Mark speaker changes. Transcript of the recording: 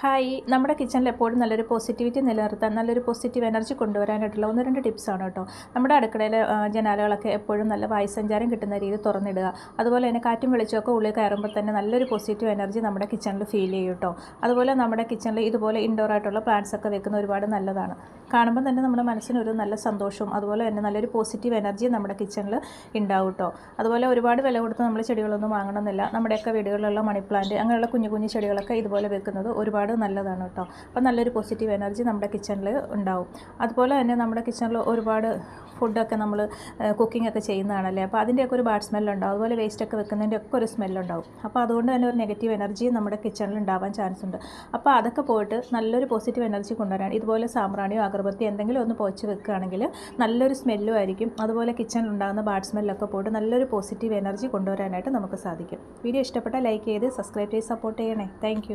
Speaker 1: Hi, നമ്മുടെ കിച്ചണിൽ എപ്പോഴും നല്ലൊരു പോസിറ്റിവിറ്റി നിലനിർത്താൻ, നല്ലൊരു പോസിറ്റീവ് എനർജി കൊണ്ടുവരാനായിട്ടുള്ള 1-2 ടിപ്സാണ് കേട്ടോ. നമ്മുടെ അടുക്കളയിലെ ജനാലകളൊക്കെ എപ്പോഴും നല്ല വായുസഞ്ചാരം കിട്ടുന്ന രീതിയിൽ തുറന്നിടുക. അതുപോലെ തന്നെ കാറ്റും വെളിച്ചമൊക്കെ ഉള്ളിൽ കയറുമ്പോൾ തന്നെ നല്ലൊരു പോസിറ്റീവ് എനർജി നമ്മുടെ കിച്ചണിൽ ഫീൽ ചെയ്യും കേട്ടോ. അതുപോലെ നമ്മുടെ കിച്ചണിൽ ഇതുപോലെ ഇൻഡോർ ആയിട്ടുള്ള പ്ലാന്റ്സ് ഒക്കെ വെക്കുന്ന ഒരുപാട് നല്ലതാണ്. കാണുമ്പോൾ തന്നെ നമ്മുടെ മനസ്സിനൊരു നല്ല സന്തോഷവും അതുപോലെ തന്നെ നല്ലൊരു പോസിറ്റീവ് എനർജി നമ്മുടെ കിച്ചണിൽ ഉണ്ടാവും കേട്ടോ. അതുപോലെ ഒരുപാട് വില കൊടുത്ത് നമ്മൾ ചെടികളൊന്നും വാങ്ങണമെന്നില്ല. നമ്മുടെയൊക്കെ വീടുകളിലുള്ള മണി പ്ലാന്റ് അങ്ങനെയുള്ള കുഞ്ഞു കുഞ്ഞു ചെടികളൊക്കെ ഇതുപോലെ വെക്കുന്നത് ഒരുപാട് നല്ലതാണ് കേട്ടോ. അപ്പോൾ നല്ലൊരു പോസിറ്റീവ് എനർജി നമ്മുടെ കിച്ചണിൽ ഉണ്ടാവും. അതുപോലെ തന്നെ നമ്മുടെ കിച്ചണിൽ ഒരുപാട് ഫുഡൊക്കെ നമ്മൾ കുക്കിംഗ് ഒക്കെ ചെയ്യുന്നതാണല്ലേ, അപ്പോൾ അതിൻ്റെയൊക്കെ ഒരു ബാഡ് സ്മെല്ലുണ്ടാവും. അതുപോലെ വേസ്റ്റൊക്കെ വെക്കുന്നതിൻ്റെ ഒക്കെ ഒരു സ്മെല്ലുണ്ടാവും. അപ്പോൾ അതുകൊണ്ട് തന്നെ ഒരു നെഗറ്റീവ് എനർജി നമ്മുടെ കിച്ചണിൽ ഉണ്ടാവാൻ ചാൻസ് ഉണ്ട്. അപ്പോൾ അതൊക്കെ പോയിട്ട് നല്ലൊരു പോസിറ്റീവ് എനർജി കൊണ്ടുവരാൻ ഇതുപോലെ സാമ്പ്രാണിയോ അഗർബത്തി എന്തെങ്കിലും ഒന്ന് പോച്ച് വെക്കുകയാണെങ്കിൽ നല്ലൊരു സ്മെല്ലും ആയിരിക്കും. അതുപോലെ കിച്ചണിൽ ഉണ്ടാകുന്ന ബാഡ് സ്മെല്ലൊക്കെ പോയിട്ട് നല്ലൊരു പോസിറ്റീവ് എനർജി കൊണ്ടുവരാനായിട്ട് നമുക്ക് സാധിക്കും. വീഡിയോ ഇഷ്ടപ്പെട്ടാൽ ലൈക്ക് ചെയ്ത് സബ്സ്ക്രൈബ് ചെയ്ത് സപ്പോർട്ട് ചെയ്യണേ. താങ്ക്